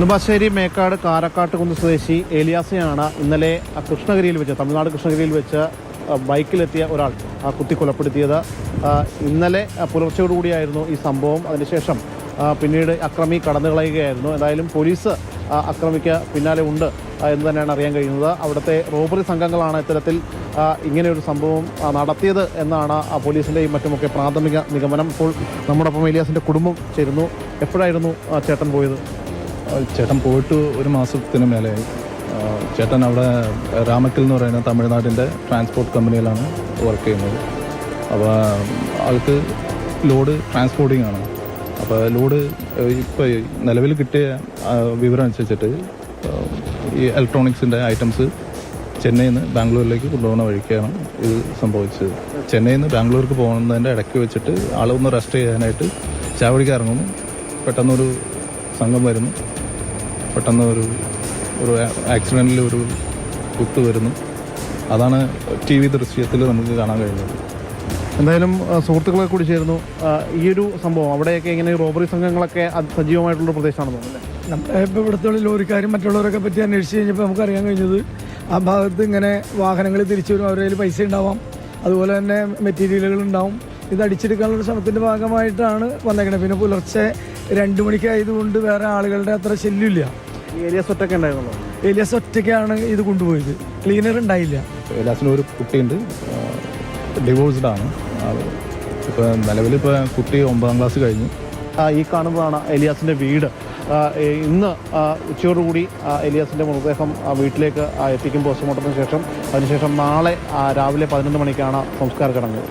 നെടുമ്പാശ്ശേരി മേക്കാട് കാരക്കാട്ടുകുന്ന് സ്വദേശി ഏലിയാസിനെയാണ് ഇന്നലെ കൃഷ്ണഗിരിയിൽ വെച്ച് തമിഴ്നാട് കൃഷ്ണഗിരിയിൽ വെച്ച് ബൈക്കിലെത്തിയ ഒരാൾ കുത്തി കൊലപ്പെടുത്തിയത്. ഇന്നലെ പുലർച്ചയോടുകൂടിയായിരുന്നു ഈ സംഭവം. അതിനുശേഷം പിന്നീട് അക്രമി കടന്നുകളയുകയായിരുന്നു. എന്തായാലും പോലീസ് അക്രമിക്ക് പിന്നാലെ ഉണ്ട് എന്ന് തന്നെയാണ് അറിയാൻ കഴിയുന്നത്. അവിടുത്തെ റോബറി സംഘങ്ങളാണ് ഇത്തരത്തിൽ ഇങ്ങനെയൊരു സംഭവം നടത്തിയത് എന്നാണ് പോലീസിൻ്റെയും മറ്റുമൊക്കെ പ്രാഥമിക നിഗമനം. ഇപ്പോൾ നമ്മോടൊപ്പം ഏലിയാസിൻ്റെ കുടുംബം ചേരുന്നു. എപ്പോഴായിരുന്നു ചേട്ടൻ പോയത്? ചേട്ടൻ പോയിട്ട് ഒരു മാസത്തിന് മേലെയായി. ചേട്ടൻ അവിടെ രാമക്കൽ എന്ന് പറയുന്ന തമിഴ്നാടിൻ്റെ ട്രാൻസ്പോർട്ട് കമ്പനിയിലാണ് വർക്ക് ചെയ്യുന്നത്. അപ്പോൾ ആൾക്ക് ലോഡ് ട്രാൻസ്പോർട്ടിംഗ് ആണ്. അപ്പോൾ ലോഡ് ഇപ്പോൾ നിലവിൽ കിട്ടിയ വിവരം അനുസരിച്ചിട്ട് ഈ ഇലക്ട്രോണിക്സിൻ്റെ ഐറ്റംസ് ചെന്നൈയിൽ നിന്ന് ബാംഗ്ലൂരിലേക്ക് കൊണ്ടുപോകുന്ന വഴിക്കാണ് ഇത് സംഭവിച്ചത്. ചെന്നൈയിൽ നിന്ന് ബാംഗ്ലൂർക്ക് പോകുന്നതിൻ്റെ ഇടയ്ക്ക് വെച്ചിട്ട് ആളൊന്ന് റെസ്റ്റ് ചെയ്യാനായിട്ട് ചാവടിക്ക് ഇറങ്ങുന്നു. പെട്ടെന്നൊരു സംഘം വരുന്നു. പെട്ടെന്ന് ഒരു ആക്സിഡൻറ്റിൽ ഒരു കുത്ത് വരുന്നു. അതാണ് TV ദൃശ്യത്തിൽ നമുക്ക് കാണാൻ കഴിയുന്നത്. എന്തായാലും സുഹൃത്തുക്കളെ കൂടി ചേരുന്നു. ഈ ഒരു സംഭവം അവിടെയൊക്കെ ഇങ്ങനെ റോബറി സംഘങ്ങളൊക്കെ സജീവമായിട്ടുള്ള പ്രദേശമാണെന്ന് തോന്നുന്നു. ഇപ്പോൾ ഇവിടുത്തെ ലോറിക്കാരും മറ്റുള്ളവരൊക്കെ പറ്റി അന്വേഷിച്ച് കഴിഞ്ഞപ്പോൾ നമുക്കറിയാൻ കഴിഞ്ഞത് ആ ഭാഗത്ത് ഇങ്ങനെ വാഹനങ്ങൾ തിരിച്ചു വരും, അവരുടെ കയ്യിൽ പൈസ ഉണ്ടാവാം, അതുപോലെ തന്നെ മെറ്റീരിയലുകൾ ഉണ്ടാവും. ഇത് അടിച്ചെടുക്കാനുള്ള ശ്രമത്തിൻ്റെ ഭാഗമായിട്ടാണ് വന്നേക്കണത്. പിന്നെ പുലർച്ചെ 2 മണിക്കായതുകൊണ്ട് വേറെ ആളുകളുടെ അത്ര ശല്യമില്ല. ഏലിയാസ് ഒറ്റയ്ക്ക് ഉണ്ടായിരുന്നല്ലോ. ഏലിയാസ് ഒറ്റയ്ക്കാണ് ഇത് കൊണ്ടുപോയത്, ക്ലീനർ ഉണ്ടായില്ല. ഏലിയാസിന് ഒരു കുട്ടിയുണ്ട്, ഡിവോഴ്സ്ഡ് ആണ്. ഇപ്പോൾ നിലവിലിപ്പോൾ കുട്ടി 9ാം ക്ലാസ് കഴിഞ്ഞു. ഈ കാണുന്നതാണ് ഏലിയാസിൻ്റെ വീട്. ഇന്ന് ഉച്ചയോടുകൂടി ഏലിയാസിൻ്റെ മൃതദേഹം വീട്ടിലേക്ക് എത്തിക്കും പോസ്റ്റ്മോർട്ടത്തിന് ശേഷം. അതിനുശേഷം നാളെ രാവിലെ 11 മണിക്കാണ് സംസ്കാര ചടങ്ങ്.